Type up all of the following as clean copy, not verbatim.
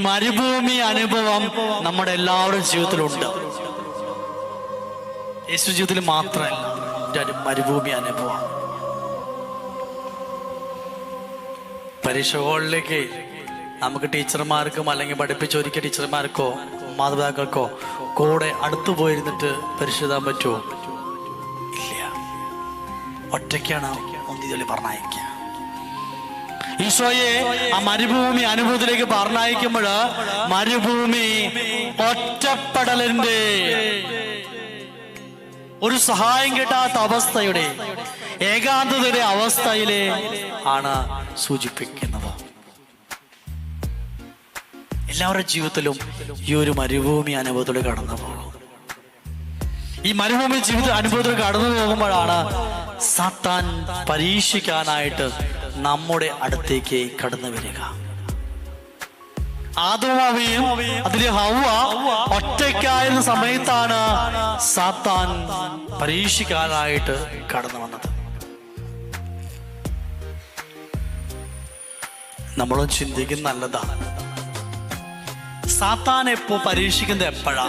മരുഭൂമി അനുഭവം നമ്മുടെ എല്ലാവരുടെയും ജീവിതത്തിലുണ്ട്. യേശു ജീവിതത്തിൽ മാത്രമല്ല, മരുഭൂമി അനുഭവം. പരീക്ഷ ഹാളിലേക്ക് നമുക്ക് ടീച്ചർമാർക്കും അല്ലെങ്കിൽ പഠിപ്പിച്ചൊരുക്കിയ ടീച്ചർമാർക്കോ മാതാപിതാക്കൾക്കോ കൂടെ അടുത്തു പോയിരുന്നിട്ട് പരിശോധിക്കാൻ പറ്റുമോ? ഇല്ല. ഒറ്റയ്ക്കാണ് ഒന്നിതിൽ പറഞ്ഞയക്കുക. ഈശോയെ ആ മരുഭൂമി അനുഭവത്തിലേക്ക് പറഞ്ഞയക്കുമ്പോൾ മരുഭൂമി ഒറ്റപ്പെടലിന്റെ, ഒരു സഹായം കിട്ടാത്ത അവസ്ഥയുടെ, ഏകാന്തതയുടെ അവസ്ഥയിലെ ആണ് സൂചിപ്പിക്കുന്നത്. എല്ലാവരുടെ ജീവിതത്തിലും ഈ ഒരു മരുഭൂമി അനുഭവത്തോടെ കടന്നു പോകും. ഈ മരുഭൂമി ജീവിത അനുഭവത്തിൽ കടന്നു പോകുമ്പോഴാണ് സാത്താൻ പരീക്ഷിക്കാനായിട്ട് നമ്മുടെ അടുത്തേക്ക് കടന്നു വരിക. ആദവും അതിലെ ഹവ്വ ഒറ്റയ്ക്കായിരുന്ന സമയത്താണ് സാത്താൻ പരീക്ഷിക്കാനായിട്ട് കടന്നു വന്നത്. നമ്മളും ചിന്തിക്കുന്ന നല്ലതാണ്, സാത്താൻ എപ്പോ പരീക്ഷിക്കുന്നത് എപ്പോഴാ?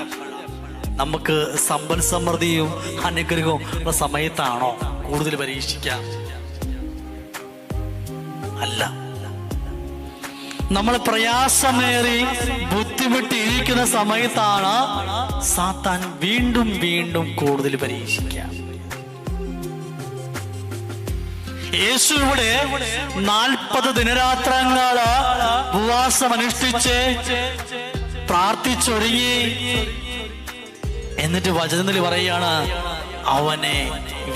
നമുക്ക് സമ്പൽ സമൃദ്ധിയും അനുഗ്രഹവും ഉള്ള സമയത്താണോ കൂടുതൽ പരീക്ഷിക്കാം? അല്ല. നമ്മൾ പ്രയാസമേറി ബുദ്ധിമുട്ടിയിരിക്കുന്ന സമയത്താണ് സാത്താൻ വീണ്ടും വീണ്ടും കൂടുതൽ പരീക്ഷിക്കാം. യേശു ഇവിടെ 40 ദിനരാത്രങ്ങള് ഉപവാസം അനുഷ്ഠിച്ച് പ്രാർത്ഥിച്ചൊരുങ്ങി. എന്നിട്ട് വചനത്തിൽ പറയാണ്, അവനെ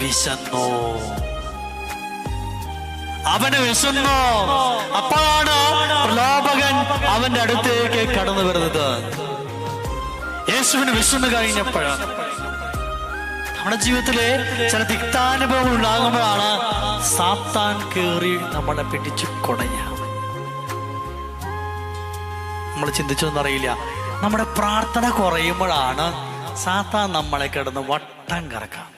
വിശന്നു. അപ്പോഴാണ് പ്രലോഭകൻ അവന്റെ അടുത്തേക്ക് കടന്നു വരുന്നത്. യേശുവിന് വിശന്നു കഴിഞ്ഞപ്പോഴാണ്. നമ്മുടെ ജീവിതത്തിലെ ചില തിക്താനുഭവങ്ങൾ ഉണ്ടാകുമ്പോഴാണ് സാത്താൻ കേറി നമ്മളെ പിടിച്ചു കൊടയ. നമ്മൾ ചിന്തിച്ചൊന്നറിയില്ല, നമ്മുടെ പ്രാർത്ഥന കുറയുമ്പോഴാണ് സാത്താൻ നമ്മളെ കിടന്ന് വട്ടം കറക്കാം.